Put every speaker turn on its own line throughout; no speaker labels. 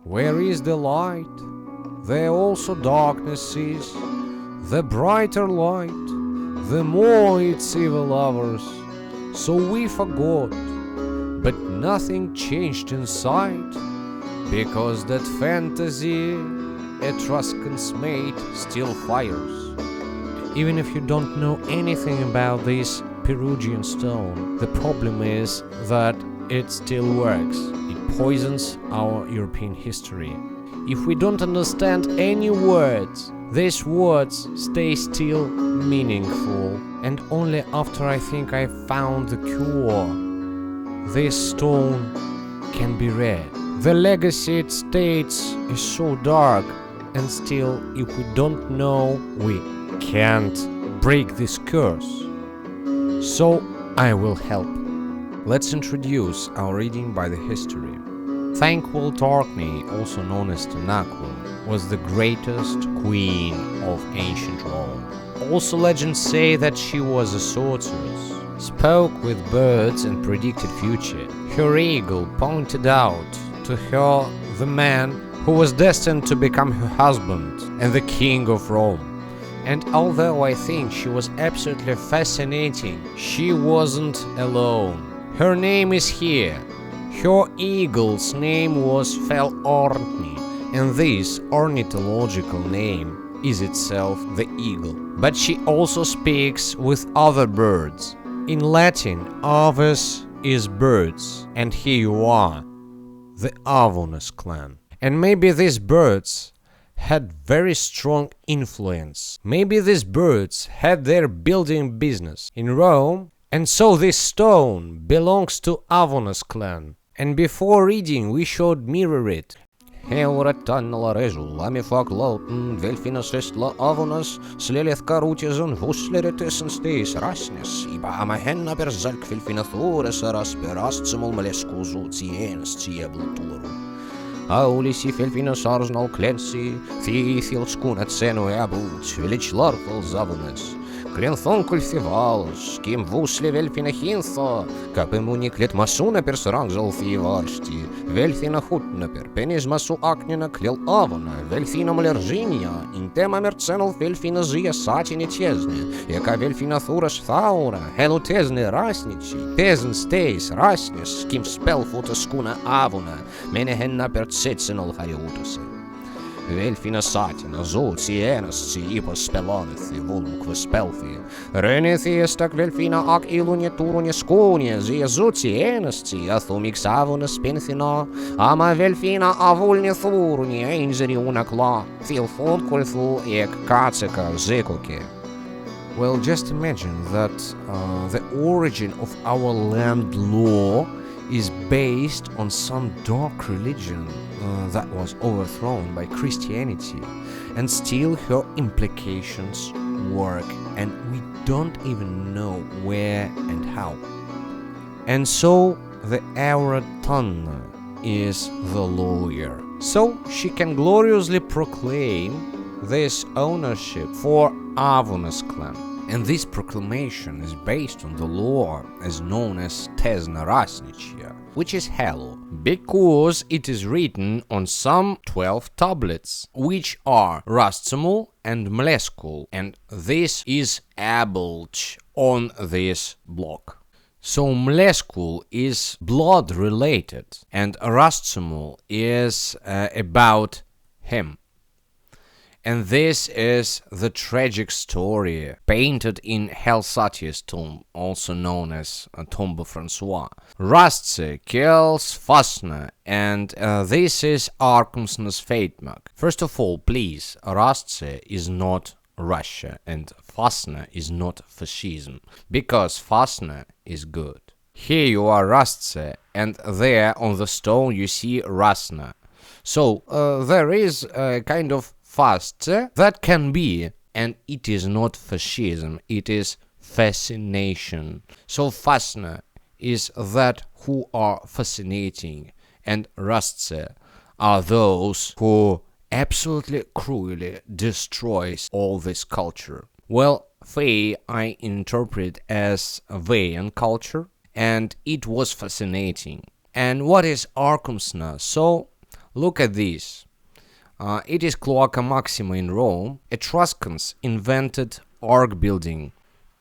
Where is the light, there also darkness is. The brighter light, the more its evil lovers. So we forgot, but nothing changed inside, because that fantasy Etruscan's mate still fires. Even if you don't know anything about this Perugian stone, the problem is that it still works. It poisons our European history. If we don't understand any words, these words stay still meaningful, and only after I think I found the cure, this stone can be read. The legacy it states is so dark, and still, if we don't know, we can't break this curse. So I will help. Let's introduce our reading by the history. Thankful Torkney, also known as Tanaquil, was the greatest queen of ancient Rome. Also legends say that she was a sorceress, spoke with birds and predicted future. Her eagle pointed out to her the man who was destined to become her husband and the king of Rome. And although I think she was absolutely fascinating, she wasn't alone. Her name is here. Her eagle's name was Fel Orkney, and this ornithological name is itself the eagle. But she also speaks with other birds. In Latin, aves is birds, and here you are, the Avonus clan. And maybe these birds had very strong influence. Maybe these birds had their building business in Rome, and so this stone belongs to Avonus clan. And before reading, we should mirror it. Heuratannala resulla mifaglauten velfinas restla avonas sleleth karutizon husleretesen stes rasnes iba amahenna per zalk velfinathores rasperastsumul maleskuzu tienes tiebluturum. Aulisi felfinas arznal klensi, thithil skunat senu abut, village larval zavones. Кленθонкуль фивалш, ким вусле вельфина хинθо, капемуник лет масуна персранжал фивальшти, вельфина хутнапер, пенис масу акнина клел авона, вельфина малержинья, интема мерценал вельфина зия сатине тезне, яка вельфина thураш thauра, хелу тезне расничи, тезн стейс раснис, ким спел фута скуна авона, мене хенна перцецинал хариутусе. Velfina satina, zulcienas, ciipos spelonithi, vulmque spelfi. Renithiestak velfina ac ilunie turunie scunie, zia zulcienas, cia thumix avonas penthina, ama velfina avulnie thurunie, einzeri una cla, thil fulculthul ec caceca zecoke. Well, just imagine that the origin of our land law is based on some dark religion that was overthrown by Christianity, and still her implications work, and we don't even know where and how. And so the Auratana is the lawyer, so she can gloriously proclaim this ownership for Avonus clan. And this proclamation is based on the law as known as Tesna Rasnichia, which is Hello, because it is written on some 12 tablets, which are Rastsumul and Mleskul, and this is Abulch on this block. So Mleskul is blood related, and Rastsumul is about him. And this is the tragic story painted in Helsatius' tomb, also known as Tombe Francois. Rastse kills Fasna, and this is Arkumsna's fate mark. First of all, please, Rastse is not Russia, and Fasna is not fascism, because Fasna is good. Here you are Rastse, and there on the stone you see Rasna. So there is a kind of fast that can be, and it is not fascism, it is fascination. So Fasna is that who are fascinating, and Rastse are those who absolutely cruelly destroys all this culture. Well, Fey I interpret as Veyan culture, and it was fascinating. And what is Arkumsna? So Look at this. It is Cloaca Maxima in Rome. Etruscans invented arch building.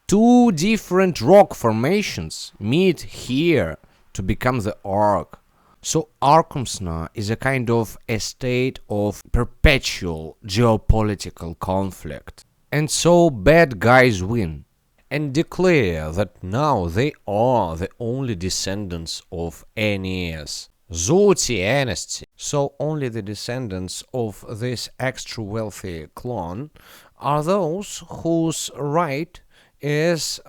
Two different rock formations meet here to become the arc. So Arcumsna is a kind of a state of perpetual geopolitical conflict. And so bad guys win and declare that now they are the only descendants of Aeneas. Zootianesti. So only the descendants of this extra wealthy clan are those whose right is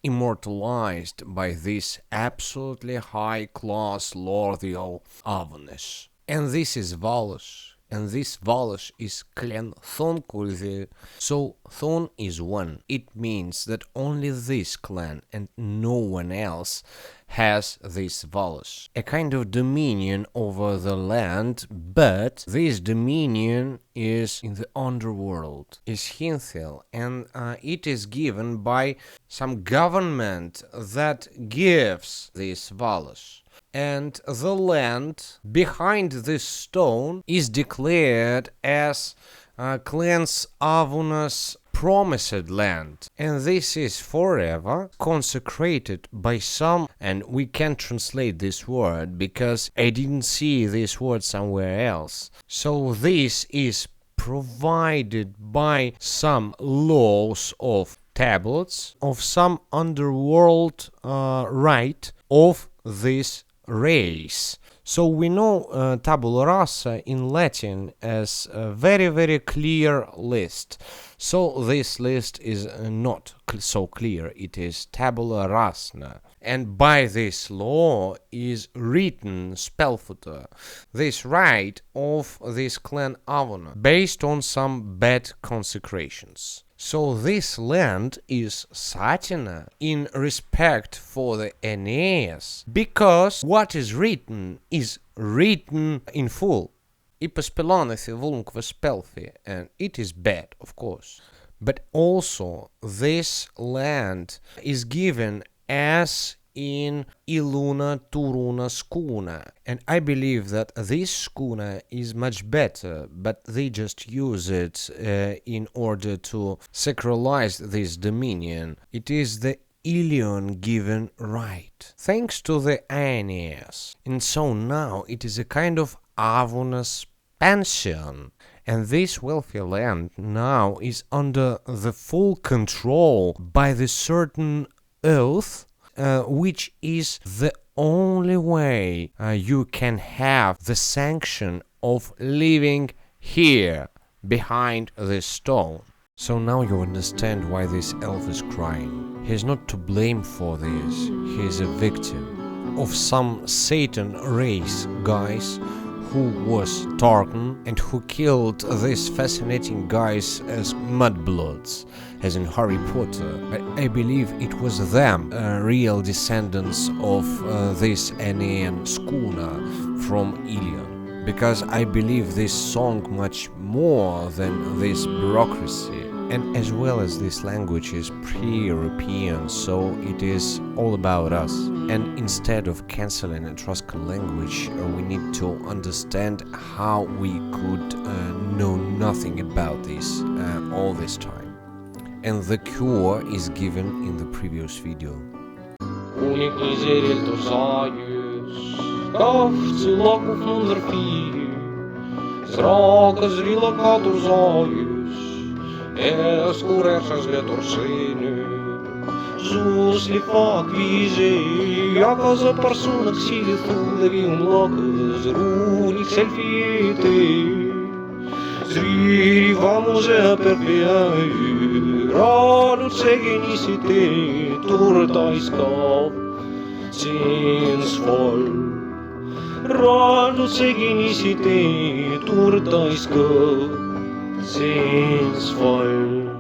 immortalized by this absolutely high-class lordial avernus. And this is Valus. And this Valus is clan Thonkulthi. So Thon is one. It means that only this clan and no one else has this Valus. A kind of dominion over the land, but this dominion is in the underworld, is Hinthil, and it is given by some government that gives this Valus. And the land behind this stone is declared as Clans Avunus promised land, and this is forever consecrated by some, and we can't translate this word because I didn't see this word somewhere else. So this is provided by some laws of tablets of some underworld right of this race. So we know tabula rasa in Latin as a very, very clear list. So this list is not so clear. It is tabula rasa. And by this law is written spellfooter, this right of this clan Avona, based on some bad consecrations. So this land is Satina in respect for the Aeneas, because what is written in full. And it is bad, of course. But also this land is given as in Iluna Turuna Skuna, and I believe that this Skuna is much better, but they just use it in order to sacralize this dominion. It is the Ilion given right, thanks to the Aeneas, and so now it is a kind of Avunus pension. And this wealthy land now is under the full control by the certain oath, which is the only way you can have the sanction of living here behind this stone. So now you understand why this elf is crying. He is not to blame for this. He is a victim of some Satan race guys who was Tartan and who killed these fascinating guys as mudbloods, as in Harry Potter. I believe it was them, real descendants of this Aenean schooner from Ilion, because I believe this song much more than this bureaucracy. And as well as this language is pre-European, so it is all about us. And instead of canceling Etruscan language, we need to understand how we could know nothing about this all this time. And the cure is given in the previous video.
Escureixas de torcine Zus li fac vise Ja casa persona que si li thulevi locas Runic selfiete Zri vamos a perpeai Ranu segenicite Turta iskav Sins vol Ranu segenicite Turta iskav Sinds voll